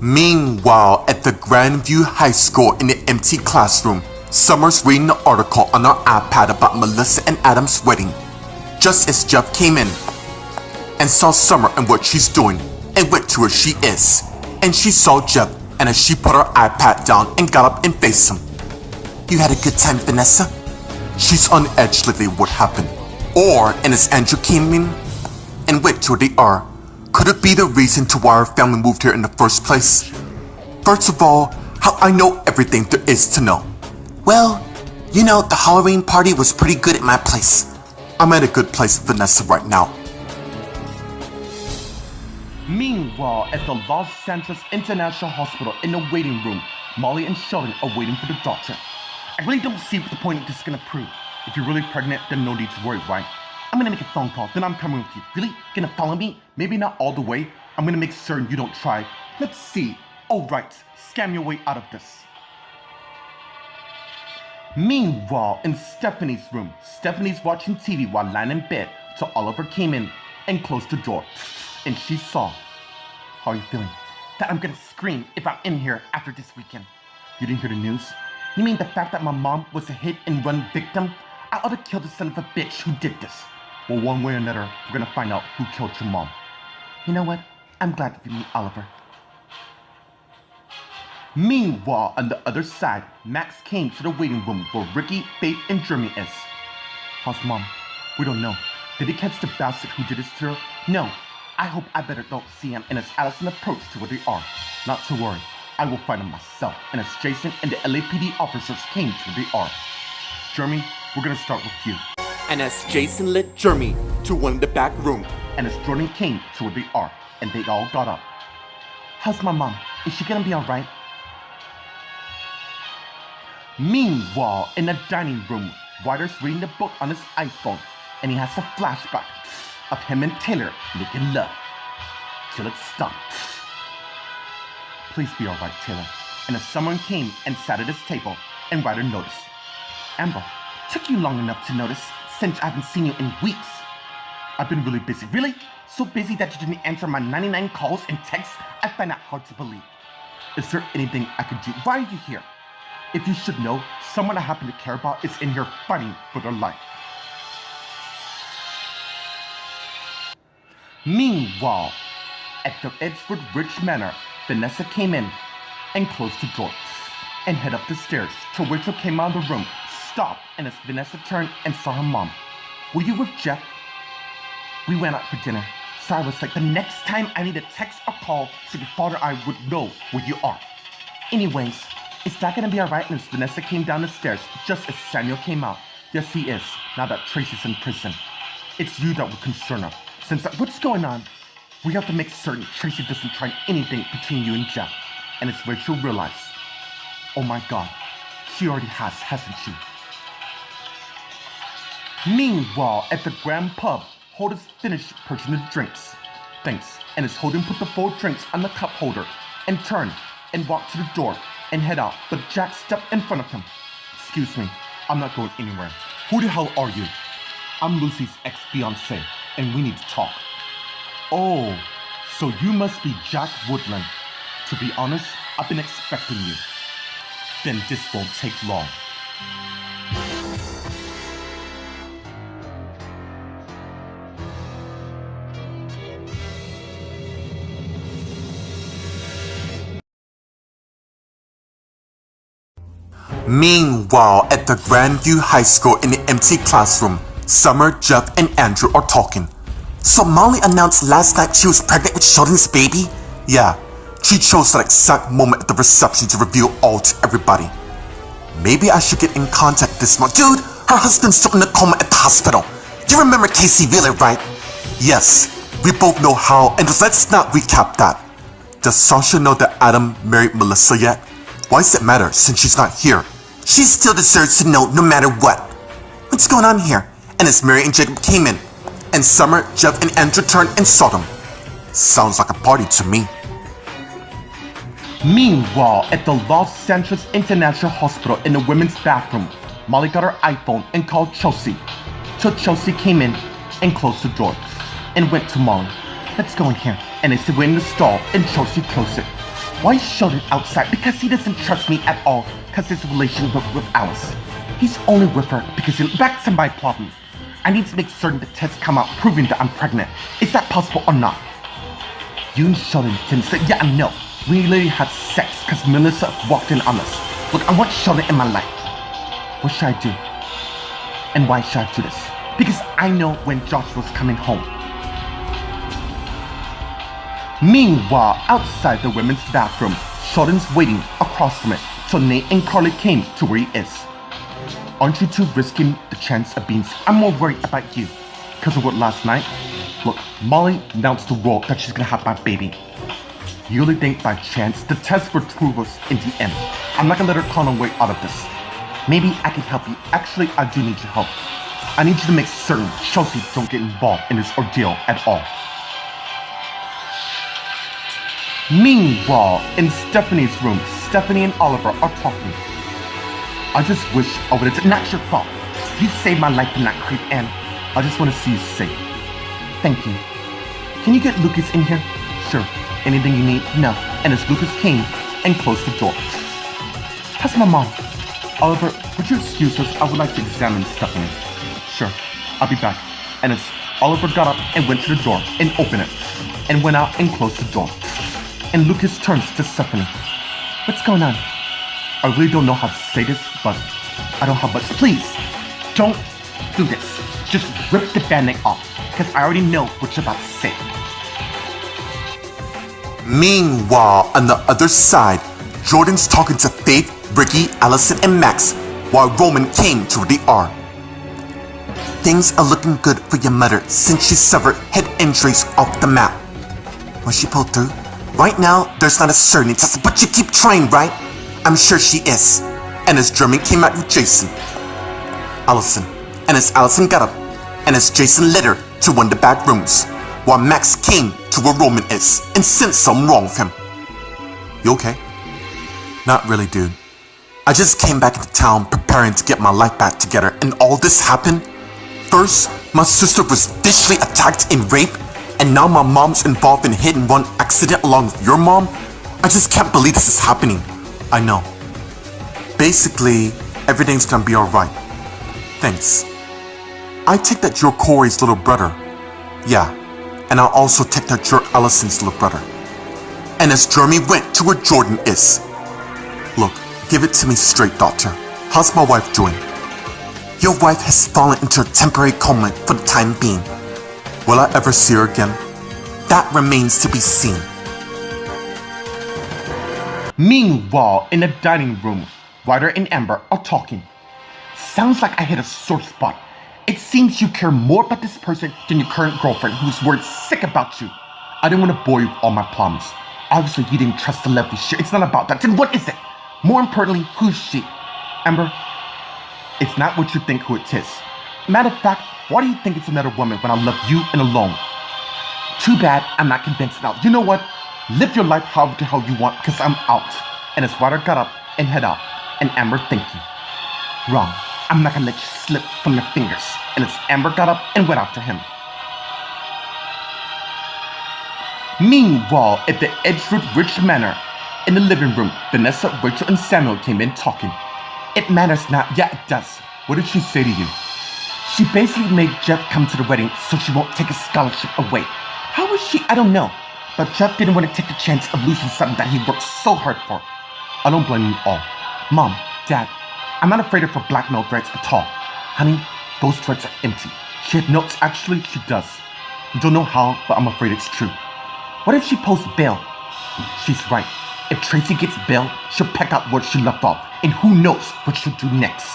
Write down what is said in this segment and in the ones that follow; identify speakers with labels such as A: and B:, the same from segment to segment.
A: Meanwhile, at the Grandview High School in the empty classroom, Summer's reading an article on her iPad about Melissa and Adam's wedding, just as Jeff came in and saw Summer and what she's doing, and went to where she is, and she saw Jeff, and as she put her iPad down and got up and faced him. "You had a good time, Vanessa?" She's on edge lately what happened. Or, and as Andrew came in and went to where they are, could it be the reason to why our family moved here in the first place? First of all, how I know everything there is to know.
B: Well, you know, the Halloween party was pretty good at my place.
A: I'm at a good place with Vanessa right now.
C: Meanwhile, at the Los Santos International Hospital in the waiting room, Molly and Sheldon are waiting for the doctor. I really don't see what the point of this is gonna prove. If you're really pregnant, then no need to worry, right? I'm gonna make a phone call, then I'm coming with you. Really? Gonna follow me? Maybe not all the way. I'm gonna make certain you don't try. Let's see. Alright, scam your way out of this. Meanwhile, in Stephanie's room, Stephanie's watching TV while lying in bed till Oliver came in and closed the door. And she saw. How are you feeling? That I'm gonna scream if I'm in here after this weekend. You didn't hear the news? You mean the fact that my mom was a hit and run victim? I ought to kill the son of a bitch who did this. Well, one way or another, we're gonna find out who killed your mom. You know what? I'm glad that you meet Oliver. Meanwhile, on the other side, Max came to the waiting room where Ricky, Faith, and Jeremy is. How's mom? We don't know. Did he catch the bastard who did this to her? No. I hope I better don't see him, and as Allison approached to where they are. Not to worry, I will find him myself, and as Jason and the LAPD officers came to where they are. Jeremy, we're gonna start with you.
A: And as Jason led Jeremy to one in the back room,
C: and as Jordan came to where they are, and they all got up. How's my mom? Is she gonna be alright? Meanwhile, in the dining room, Ryder's reading the book on his iPhone, and he has a flashback of him and Taylor making love till it stopped. Please be alright, Taylor. And as someone came and sat at his table, and Ryder noticed. Amber, took you long enough to notice since I haven't seen you in weeks. I've been really busy. Really? So busy that you didn't answer my 99 calls and texts? I find that hard to believe. Is there anything I could do? Why are you here? If you should know, someone I happen to care about is in here fighting for their life. Meanwhile, at the Edgewood Ridge Manor, Vanessa came in and closed the door and head up the stairs till Rachel came out of the room, stopped, and as Vanessa turned and saw her mom. Were you with Jeff? We went out for dinner, so I was like, the next time I need a text or call so your father and I would know where you are. Anyways, is that gonna be alright? And as Vanessa came down the stairs, just as Samuel came out. Yes, he is, now that Tracy's in prison. It's you that would concern her. Since what's going on? We have to make certain Tracy doesn't try anything between you and Jeff. And as Rachel realized, oh my god, she already has, hasn't she? Meanwhile, at the Grand Pub, Holden's finished purchasing the drinks. Thanks. And as Holden put the 4 drinks on the cup holder and turned and walked to the door and head out, but Jack stepped in front of him. Excuse me, I'm not going anywhere. Who the hell are you? I'm Lucy's ex-fiancé, and we need to talk. Oh, so you must be Jack Woodland. To be honest, I've been expecting you. Then this won't take long.
A: Meanwhile, at the Grandview High School in the empty classroom, Summer, Jeff, and Andrew are talking.
B: So Molly announced last night she was pregnant with Sheldon's baby?
A: Yeah, she chose that exact moment at the reception to reveal all to everybody. Maybe I should get in contact this month.
B: Dude, her husband's still in a coma at the hospital. You remember Casey Wheeler, right?
A: Yes, we both know how, and let's not recap that. Does Sasha know that Adam married Melissa yet? Why does it matter since she's not here?
B: She still deserves to know no matter what. What's going on here?
A: And as Mary and Jacob came in, and Summer, Jeff, and Andrew turned and saw them. Sounds like a party to me.
C: Meanwhile, at the Los Santos International Hospital in the women's bathroom, Molly got her iPhone and called Chelsea. Till Chelsea came in and closed the door and went to Molly. Let's go in here. And they said we're in the stall and Chelsea closed it. Why is Sheldon outside? Because he doesn't trust me at all because his relationship with Alice. He's only with her because back to my problem. I need to make certain the tests come out proving that I'm pregnant. Is that possible or not? You and Sheldon didn't say, yeah, I know. We literally had sex because Melissa walked in on us. Look, I want Sheldon in my life. What should I do? And why should I do this? Because I know when Joshua's coming home. Meanwhile, outside the women's bathroom, Sheldon's waiting across from it till Nate and Carly came to where he is. Aren't you two risking the chance of being sick? I'm more worried about you because of what last night. Look, Molly announced the world that she's gonna have my baby. You really think by chance the test would prove us in the end? I'm not gonna let her clown her way out of this. Maybe I can help you. Actually, I do need your help. I need you to make certain Chelsea don't get involved in this ordeal at all. Meanwhile, in Stephanie's room, Stephanie and Oliver are talking. I just wish I would have... Not your fault. You saved my life in that creep, and I just want to see you safe. Thank you. Can you get Lucas in here? Sure. Anything you need? No. And as Lucas came and closed the door. How's my mom? Oliver, would you excuse us? I would like to examine Stephanie. Sure. I'll be back. And as Oliver got up and went to the door and opened it, and went out and closed the door. And Lucas turns to Stephanie. What's going on? I really don't know how to say this, but I don't have much. Please, don't do this. Just rip the band-aid off, because I already know what you're about to say.
A: Meanwhile, on the other side, Jordan's talking to Faith, Ricky, Allison, and Max, while Roman came to where they are. Things are looking good for your mother since she severed head injuries off the map. Was she pulled through? Right now, there's not a certainty, but you keep trying, right? I'm sure she is. And as Jeremy came out with Jason, Allison, and as Allison got up, and as Jason led her to one of the back rooms, while Max came to where Roman is and sensed something wrong with him. You okay? Not really, dude. I just came back into town preparing to get my life back together, and all this happened? First, my sister was viciously attacked and raped, and now my mom's involved in a hit-and-run accident along with your mom? I just can't believe this is happening. I know. Basically, everything's gonna be alright. Thanks. I take that you're Corey's little brother. Yeah, and I also take that you're Allison's little brother. And as Jeremy went to where Jordan is. Look, give it to me straight, doctor. How's my wife doing? Your wife has fallen into a temporary coma for the time being. Will I ever see her again? That remains to be seen.
C: Meanwhile, in the dining room, Ryder and Amber are talking. Sounds like I hit a sore spot. It seems you care more about this person than your current girlfriend who's worried sick about you. I didn't want to bore you with all my problems. Obviously, you didn't trust the lovely shit. It's not about that. Then what is it? More importantly, who's she? Amber, it's not what you think who it is. Matter of fact, why do you think it's another woman when I love you and alone? Too bad I'm not convinced now. You know what? Live your life however the hell you want, because I'm out. And as Ryder got up and head out, and Amber, thank you. Wrong. I'm not gonna let you slip from your fingers. And as Amber got up and went after him. Meanwhile, at the Edgewood Ridge Manor, in the living room, Vanessa, Rachel, and Samuel came in talking. It matters not. Yeah, it does. What did she say to you? She basically made Jeff come to the wedding so she won't take his scholarship away. How was she? I don't know. But Jeff didn't want to take the chance of losing something that he worked so hard for. I don't blame you all. Mom, Dad, I'm not afraid of her blackmail threats at all. Honey, those threats are empty. She had notes. Actually, she does. I don't know how, but I'm afraid it's true. What if she posts bail? She's right. If Tracy gets bail, she'll pick out what she left off, and who knows what she'll do next.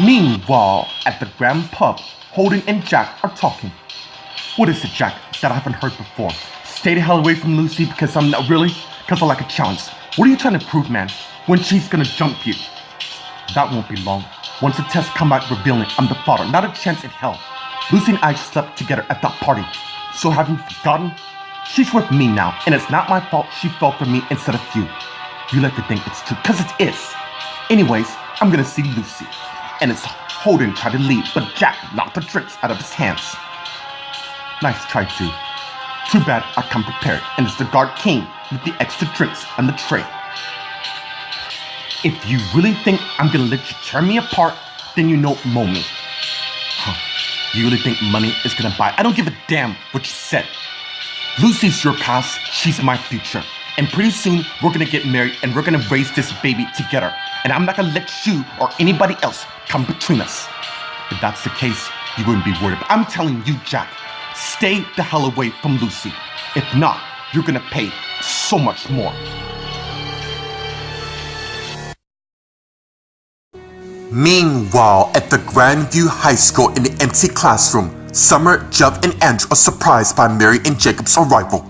C: Meanwhile, at the Grand Pub, Holden and Jack are talking. What is it, Jack, that I haven't heard before? Stay the hell away from Lucy because I'm not really? Because I like a challenge. What are you trying to prove, man? When she's gonna jump you? That won't be long. Once the tests come out revealing I'm the father, not a chance in hell. Lucy and I slept together at that party. So have you forgotten? She's with me now, and it's not my fault she fell for me instead of you. You like to think it's true, because it is. Anyways, I'm gonna see Lucy. And it's Holden tried to leave, but Jack knocked the tricks out of his hands. Nice try, dude. Too bad I come prepared, and as the guard came with the extra drinks on the tray. If you really think I'm gonna let you tear me apart, then you know me. Huh. You really think money is gonna buy? I don't give a damn what you said. Lucy's your past, she's my future. And pretty soon, we're gonna get married and we're gonna raise this baby together. And I'm not gonna let you or anybody else come between us. If that's the case, you wouldn't be worried. But I'm telling you, Jack, stay the hell away from Lucy. If not, you're gonna pay so much more.
A: Meanwhile, at the Grandview High School in the empty classroom, Summer, Jeff, and Andrew are surprised by Mary and Jacob's arrival.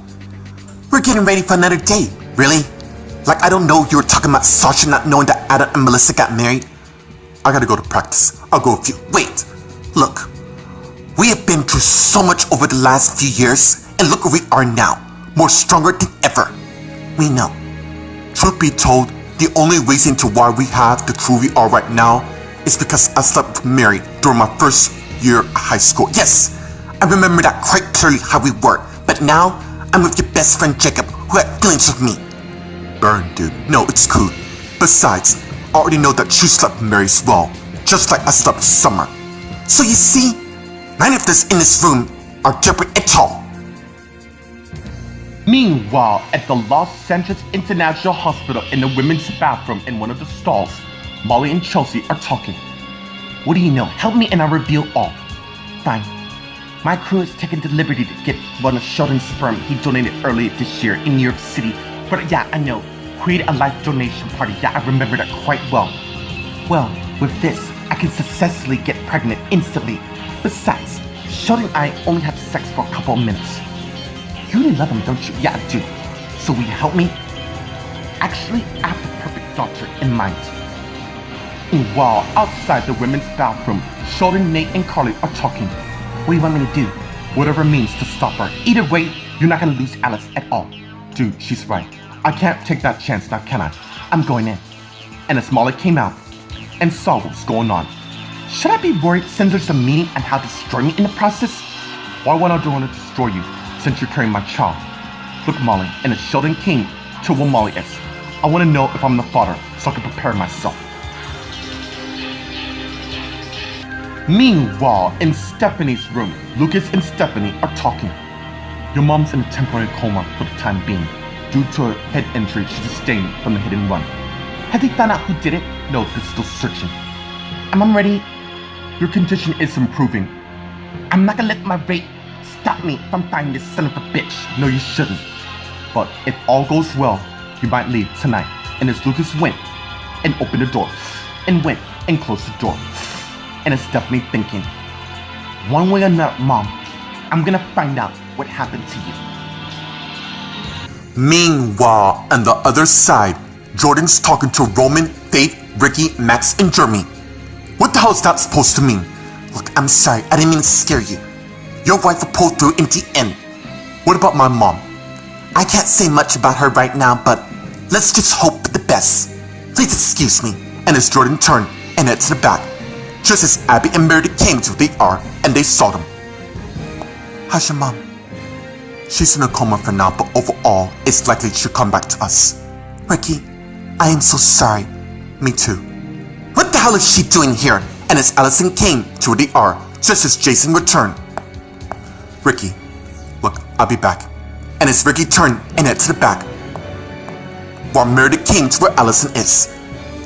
B: We're getting ready for another date. Really? Like I don't know you were talking about Sasha not knowing that Adam and Melissa got married?
A: I gotta go to practice. I'll go with you.
B: Wait. Look. We have been through so much over the last few years, and look where we are now. More stronger than ever. We know.
A: Truth be told, the only reason to why we have the crew we are right now is because I slept with Mary during my first year of high school.
B: Yes, I remember that quite clearly how we were. But now, I'm with your best friend Jacob, who had feelings with me.
A: Burn, dude. No, it's cool. Besides, I already know that you slept with Mary as well, just like I slept with Summer.
B: So you see, none of us in this room are different at all.
C: Meanwhile, at the Los Angeles International Hospital in the women's bathroom in one of the stalls, Molly and Chelsea are talking. What do you know? Help me and I reveal all. Fine. My crew has taken the liberty to get one of Sheldon's sperm he donated earlier this year in New York City. But yeah, I know. Create a life donation party. Yeah, I remember that quite well. Well, with this, I can successfully get pregnant instantly. Besides, Sheldon and I only had sex for a couple of minutes. You really love him, don't you? Yeah, I do. So will you help me? Actually, I have the perfect doctor in mind. And while outside the women's bathroom, Sheldon, Nate, and Carly are talking. What do you want me to do? Whatever means to stop her. Either way, you're not gonna lose Alice at all. Dude, she's right. I can't take that chance now, can I? I'm going in. And as Molly came out and saw what was going on, should I be worried since there's a meeting on how to destroy me in the process? Why would I want to destroy you since you're carrying my child? Look, Molly, and as Sheldon came to where Molly is, I want to know if I'm the father so I can prepare myself. Meanwhile, in Stephanie's room, Lucas and Stephanie are talking. Your mom's in a temporary coma for the time being, due to a head injury she sustained from the hit and run. Have they found out who did it? No, they're still searching. And I'm ready. Your condition is improving. I'm not gonna let my rape stop me from finding this son of a bitch. No, you shouldn't. But if all goes well, you might leave tonight. And as Lucas went and opened the door, and went and closed the door, and it's Stephanie thinking, one way or another, Mom, I'm gonna find out what happened to you.
A: Meanwhile, on the other side, Jordan's talking to Roman, Faith, Ricky, Max, and Jeremy. What the hell is that supposed to mean?
B: Look, I'm sorry, I didn't mean to scare you. Your wife will pull through in the end.
A: What about my mom?
B: I can't say much about her right now, but let's just hope for the best. Please excuse me.
A: And as Jordan turned and headed to the back, just as Abby and Meredith came to where they are and they saw them.
B: How's your mom?
A: She's in a coma for now, but overall, it's likely she'll come back to us.
B: Ricky, I am so sorry.
A: Me too.
B: What the hell is she doing here?
A: And as Allison came to where they are, just as Jason returned. Ricky, look, I'll be back. And as Ricky turned and headed to the back, while Meredith came to where Allison is.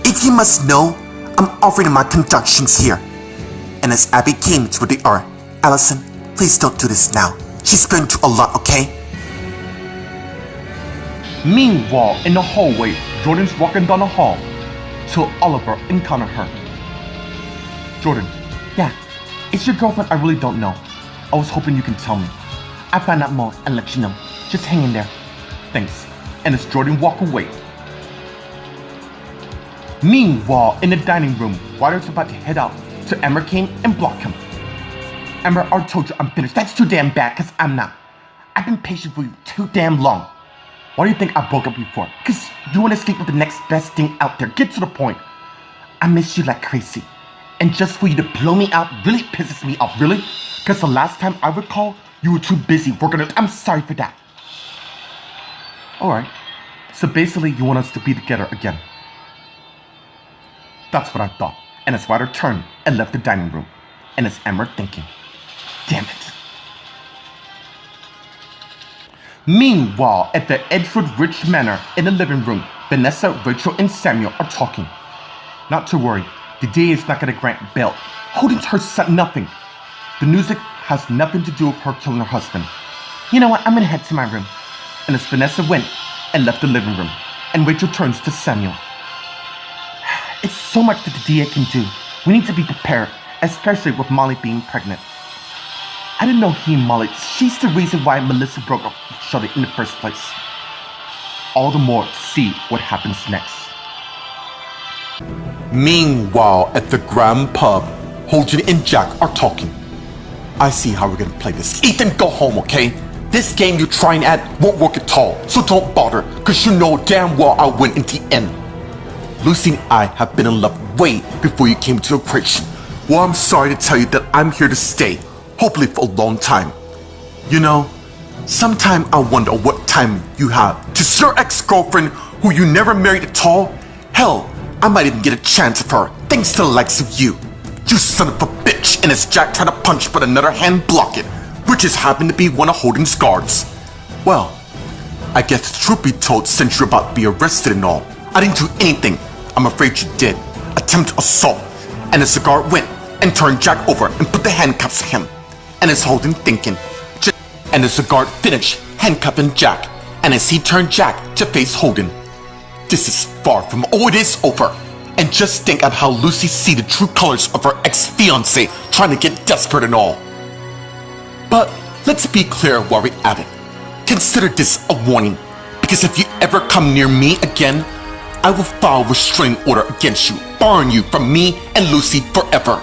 B: If you must know, I'm offering my conductions here. And as Abby came to where they are, Allison, please don't do this now. She's been through a lot, okay?
C: Meanwhile, in the hallway, Jordan's walking down the hall till Oliver encountered her. Jordan, yeah, it's your girlfriend. I really don't know. I was hoping you can tell me. I'll find out more and let you know. Just hang in there. Thanks. And as Jordan walked away. Meanwhile, in the dining room, Ryder's about to head out to Amber came and block him. Amber, I told you I'm finished. That's too damn bad, cause I'm not. I've been patient for you too damn long. Why do you think I broke up before? Cause you wanna sleep with the next best thing out there. Get to the point. I miss you like crazy. And just for you to blow me out really pisses me off, really? Cause the last time I recall, You were too busy working on. I'm sorry for that. Alright. So basically, you want us to be together again. That's what I thought. And his wife turned and left the dining room. And his Emma thinking, damn it. Meanwhile, at the Edgewood Ridge Manor in the living room, Vanessa, Rachel, and Samuel are talking. Not to worry, the DA is not going to grant bail. Holden's heard nothing. The music has nothing to do with her killing her husband. You know what, I'm going to head to my room. And as Vanessa went and left the living room, and Rachel turns to Samuel. It's so much that the DA can do. We need to be prepared, especially with Molly being pregnant. I didn't know he and Molly, she's the reason why Melissa broke up with Sheldon in the first place. All the more to see what happens next.
A: Meanwhile, at the Grand Pub, Holden and Jack are talking. I see how we're gonna play this. Ethan, go home, okay? This game you're trying at won't work at all, so don't bother, cause you know damn well I'll win in the end. Lucy and I have been in love way before you came to the equation. Well, I'm sorry to tell you that I'm here to stay, hopefully for a long time. You know, sometime I wonder what time you have to see your ex-girlfriend who you never married at all. Hell, I might even get a chance of her, thanks to the likes of you. You son of a bitch, and as Jack tried to punch but another hand blocked it, which just happened to be one of Holden's guards. Well, I guess the truth be told, since you're about to be arrested and all, I didn't do anything. I'm afraid you did. Attempted assault. And as the guard went and turned Jack over and put the handcuffs on him. And as Holden thinking, and as the guard finished handcuffing Jack, and as he turned Jack to face Holden. This is far from all it is over. And just think of how Lucy see the true colors of her ex-fiancé trying to get desperate and all. But let's be clear while we're at it. Consider this a warning, because if you ever come near me again, I will file a restraining order against you, barring you from me and Lucy forever.